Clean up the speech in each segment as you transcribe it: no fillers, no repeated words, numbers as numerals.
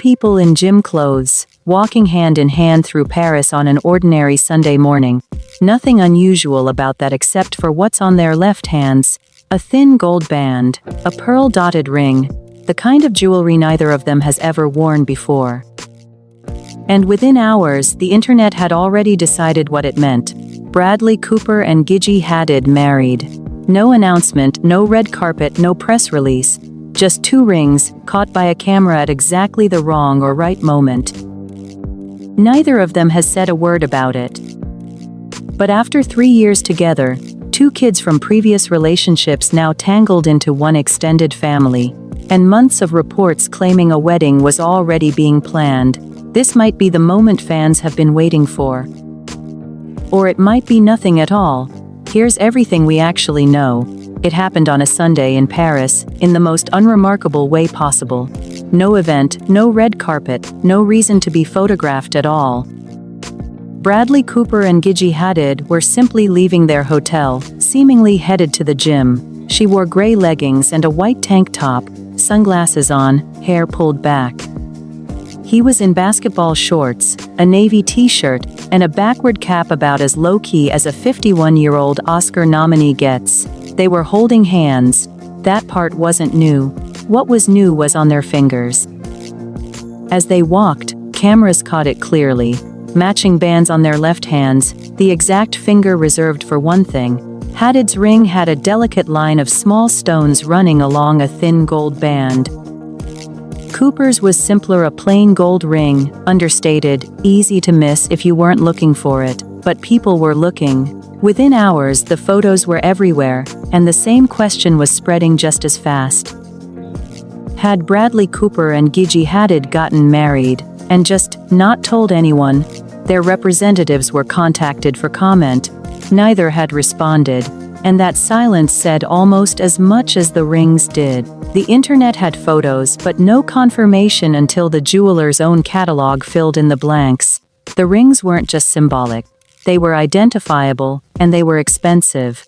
people in gym clothes, walking hand in hand through Paris on an ordinary Sunday morning. Nothing unusual about that except for what's on their left hands: a thin gold band, a pearl-dotted ring, the kind of jewelry neither of them has ever worn before. And within hours, the internet had already decided what it meant. Bradley Cooper and Gigi Hadid married. No announcement, no red carpet, no press release. Just two rings, caught by a camera at exactly the wrong or right moment. Neither of them has said a word about it. But after 3 years together, two kids from previous relationships now tangled into one extended family, and months of reports claiming a wedding was already being planned, this might be the moment fans have been waiting for. Or it might be nothing at all. Here's everything we actually know. It happened on a Sunday in Paris, in the most unremarkable way possible. No event, no red carpet, no reason to be photographed at all. Bradley Cooper and Gigi Hadid were simply leaving their hotel, seemingly headed to the gym. She wore gray leggings and a white tank top, sunglasses on, hair pulled back. He was in basketball shorts, a navy t-shirt, and a backward cap about as low-key as a 51-year-old Oscar nominee gets. They were holding hands. That part wasn't new. What was new was on their fingers. As they walked, cameras caught it clearly. Matching bands on their left hands, the exact finger reserved for one thing. Hadid's ring had a delicate line of small stones running along a thin gold band. Cooper's was simpler, a plain gold ring, understated, easy to miss if you weren't looking for it, but people were looking. Within hours, the photos were everywhere, and the same question was spreading just as fast. Had Bradley Cooper and Gigi Hadid gotten married, and just not told anyone? Their representatives were contacted for comment. Neither had responded, and that silence said almost as much as the rings did. The internet had photos, but no confirmation until the jeweler's own catalog filled in the blanks. The rings weren't just symbolic. They were identifiable, and they were expensive.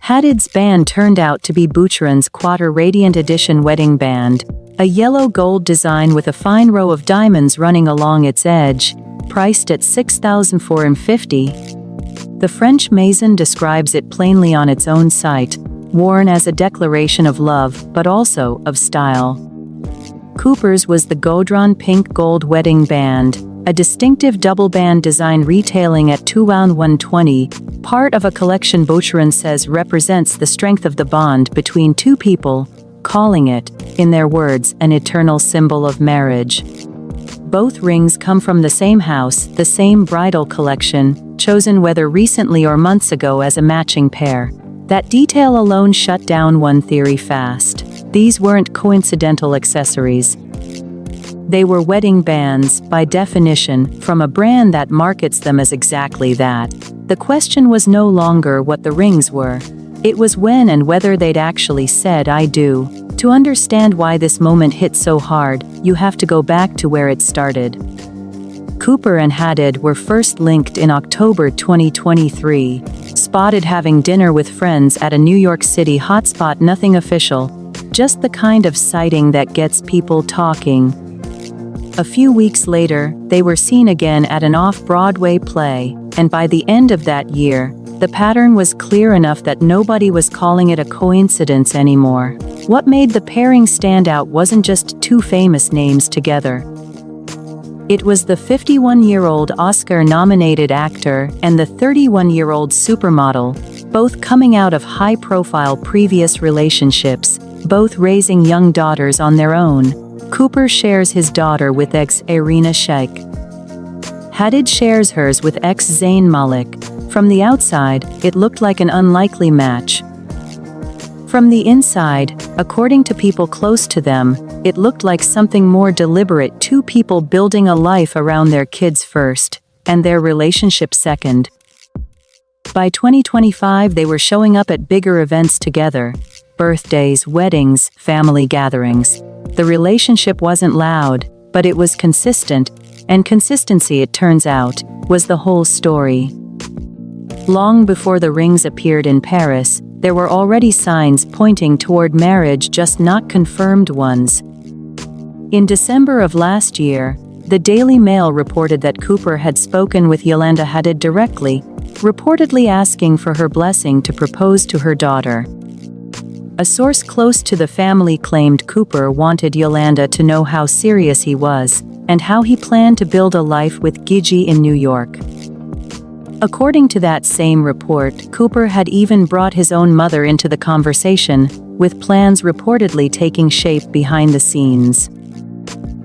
Hadid's band turned out to be Boucheron's Quarter Radiant Edition wedding band, a yellow gold design with a fine row of diamonds running along its edge, priced at $6,450. The French maison describes it plainly on its own site, worn as a declaration of love, but also of style. Cooper's was the Gaudron pink gold wedding band, a distinctive double band design retailing at $2,120, part of a collection Boucheron says represents the strength of the bond between two people, calling it, in their words, an eternal symbol of marriage. Both rings come from the same house, the same bridal collection, chosen whether recently or months ago as a matching pair. That detail alone shut down one theory fast. These weren't coincidental accessories. They were wedding bands, by definition, from a brand that markets them as exactly that. The question was no longer what the rings were. It was when and whether they'd actually said "I do." To understand why this moment hit so hard, you have to go back to where it started. Cooper and Hadid were first linked in October 2023, spotted having dinner with friends at a New York City hotspot. Nothing official, just the kind of sighting that gets people talking. A few weeks later, they were seen again at an off-Broadway play, and by the end of that year, the pattern was clear enough that nobody was calling it a coincidence anymore. What made the pairing stand out wasn't just two famous names together. It was the 51-year-old Oscar-nominated actor and the 31-year-old supermodel, both coming out of high-profile previous relationships, both raising young daughters on their own. Cooper shares his daughter with ex-Irina Shayk. Hadid shares hers with ex-Zayn Malik. From the outside, it looked like an unlikely match. From the inside, according to people close to them, it looked like something more deliberate, two people building a life around their kids first, and their relationship second. By 2025, they were showing up at bigger events together: birthdays, weddings, family gatherings. The relationship wasn't loud, but it was consistent, and consistency, it turns out, was the whole story. Long before the rings appeared in Paris, there were already signs pointing toward marriage, just not confirmed ones. In December of last year, the Daily Mail reported that Cooper had spoken with Lea and Hadid directly, reportedly asking for her blessing to propose to her daughter. A source close to the family claimed Cooper wanted Yolanda to know how serious he was, and how he planned to build a life with Gigi in New York. According to that same report, Cooper had even brought his own mother into the conversation, with plans reportedly taking shape behind the scenes.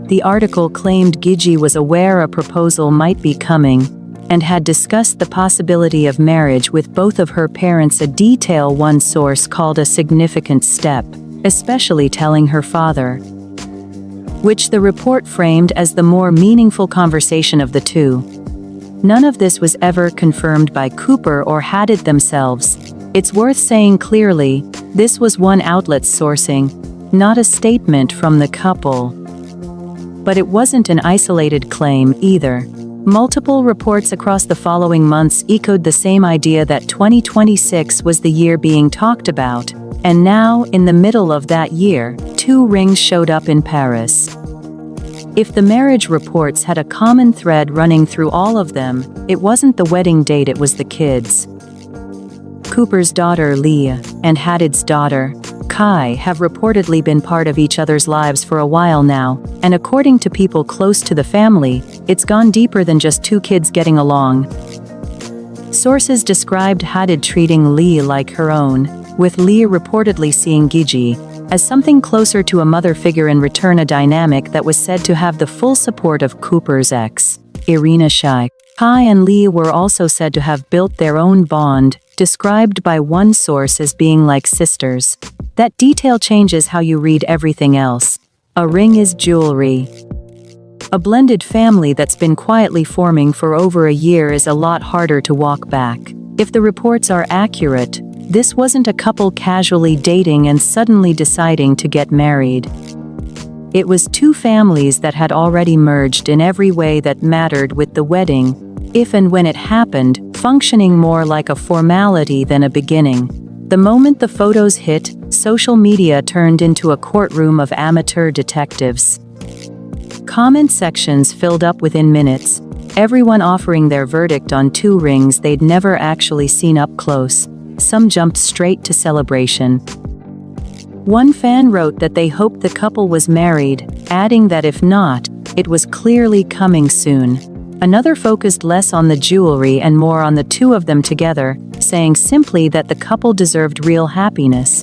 The article claimed Gigi was aware a proposal might be coming, and had discussed the possibility of marriage with both of her parents, a detail one source called a significant step, especially telling her father, which the report framed as the more meaningful conversation of the two. None of this was ever confirmed by Cooper or Hadid themselves. It's worth saying clearly, this was one outlet's sourcing, not a statement from the couple. But it wasn't an isolated claim either. Multiple reports across the following months echoed the same idea that 2026 was the year being talked about, and now, in the middle of that year, 2 rings showed up in Paris. If the marriage reports had a common thread running through all of them, it wasn't the wedding date, it was the kids. Cooper's daughter Lea and Hadid's daughter, Khai, have reportedly been part of each other's lives for a while now, and according to people close to the family, it's gone deeper than just 2 kids getting along. Sources described Hadid treating Lea like her own, with Lea reportedly seeing Gigi as something closer to a mother figure, in return a dynamic that was said to have the full support of Cooper's ex, Lea and Khai. Khai and Lea were also said to have built their own bond, described by one source as being like sisters. That detail changes how you read everything else. A ring is jewelry. A blended family that's been quietly forming for over a year is a lot harder to walk back. If the reports are accurate, this wasn't a couple casually dating and suddenly deciding to get married. It was 2 families that had already merged in every way that mattered, with the wedding, if and when it happened, functioning more like a formality than a beginning. The moment the photos hit, social media turned into a courtroom of amateur detectives. Comment sections filled up within minutes, everyone offering their verdict on 2 rings they'd never actually seen up close. Some jumped straight to celebration. One fan wrote that they hoped the couple was married, adding that if not, it was clearly coming soon. Another focused less on the jewelry and more on the 2 of them together, saying simply that the couple deserved real happiness.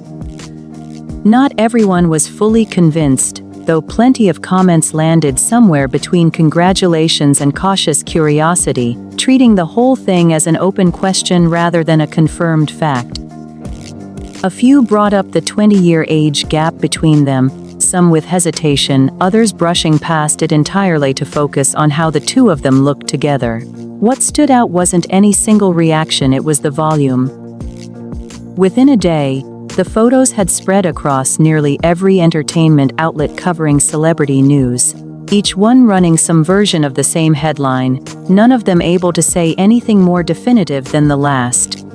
Not everyone was fully convinced, though plenty of comments landed somewhere between congratulations and cautious curiosity, treating the whole thing as an open question rather than a confirmed fact. A few brought up the 20-year age gap between them, some with hesitation, others brushing past it entirely to focus on how the 2 of them looked together. What stood out wasn't any single reaction, it was the volume. Within a day, the photos had spread across nearly every entertainment outlet covering celebrity news, each one running some version of the same headline, none of them able to say anything more definitive than the last.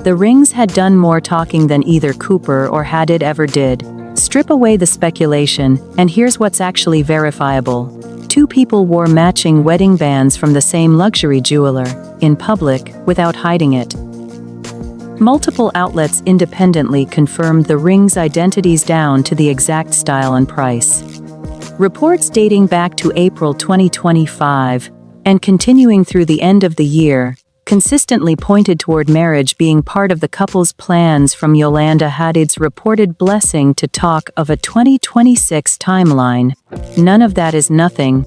The rings had done more talking than either Cooper or Hadid ever did. Strip away the speculation, and here's what's actually verifiable. 2 people wore matching wedding bands from the same luxury jeweler, in public, without hiding it. Multiple outlets independently confirmed the rings' identities down to the exact style and price. Reports dating back to April 2025, and continuing through the end of the year, consistently pointed toward marriage being part of the couple's plans, from Yolanda Hadid's reported blessing to talk of a 2026 timeline. None of that is nothing.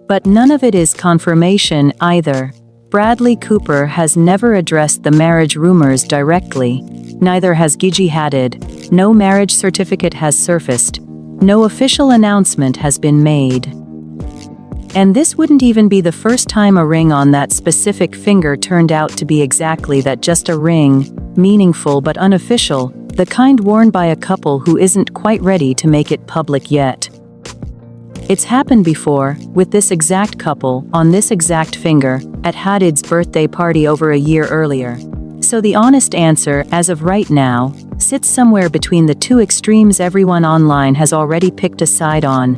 But none of it is confirmation either. Bradley Cooper has never addressed the marriage rumors directly. Neither has Gigi Hadid. No marriage certificate has surfaced. No official announcement has been made. And this wouldn't even be the first time a ring on that specific finger turned out to be exactly that, just a ring, meaningful but unofficial, the kind worn by a couple who isn't quite ready to make it public yet. It's happened before, with this exact couple, on this exact finger, at Hadid's birthday party over a year earlier. So the honest answer, as of right now, sits somewhere between the two extremes everyone online has already picked a side on.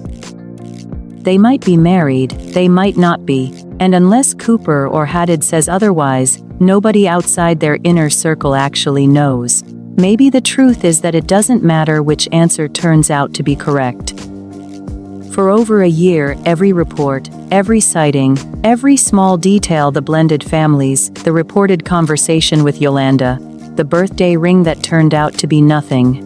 They might be married, they might not be, and unless Cooper or Hadid says otherwise, nobody outside their inner circle actually knows. Maybe the truth is that it doesn't matter which answer turns out to be correct. For over a year, every report, every sighting, every small detail, the blended families, the reported conversation with Yolanda, the birthday ring that turned out to be nothing.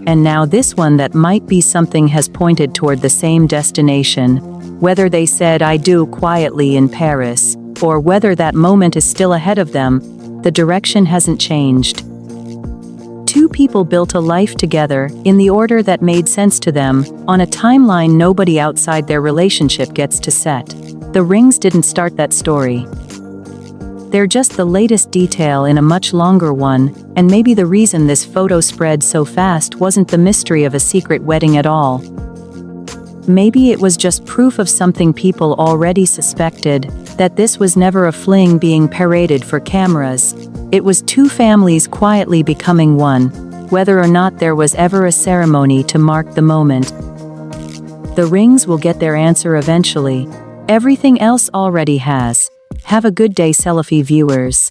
And now this one that might be something has pointed toward the same destination, whether they said "I do" quietly in Paris, or whether that moment is still ahead of them, the direction hasn't changed. Two people built a life together, in the order that made sense to them, on a timeline nobody outside their relationship gets to set. The rings didn't start that story. They're just the latest detail in a much longer one, and maybe the reason this photo spread so fast wasn't the mystery of a secret wedding at all. Maybe it was just proof of something people already suspected, that this was never a fling being paraded for cameras. It was two families quietly becoming one, whether or not there was ever a ceremony to mark the moment. The rings will get their answer eventually. Everything else already has. Have a good day, Selfie viewers.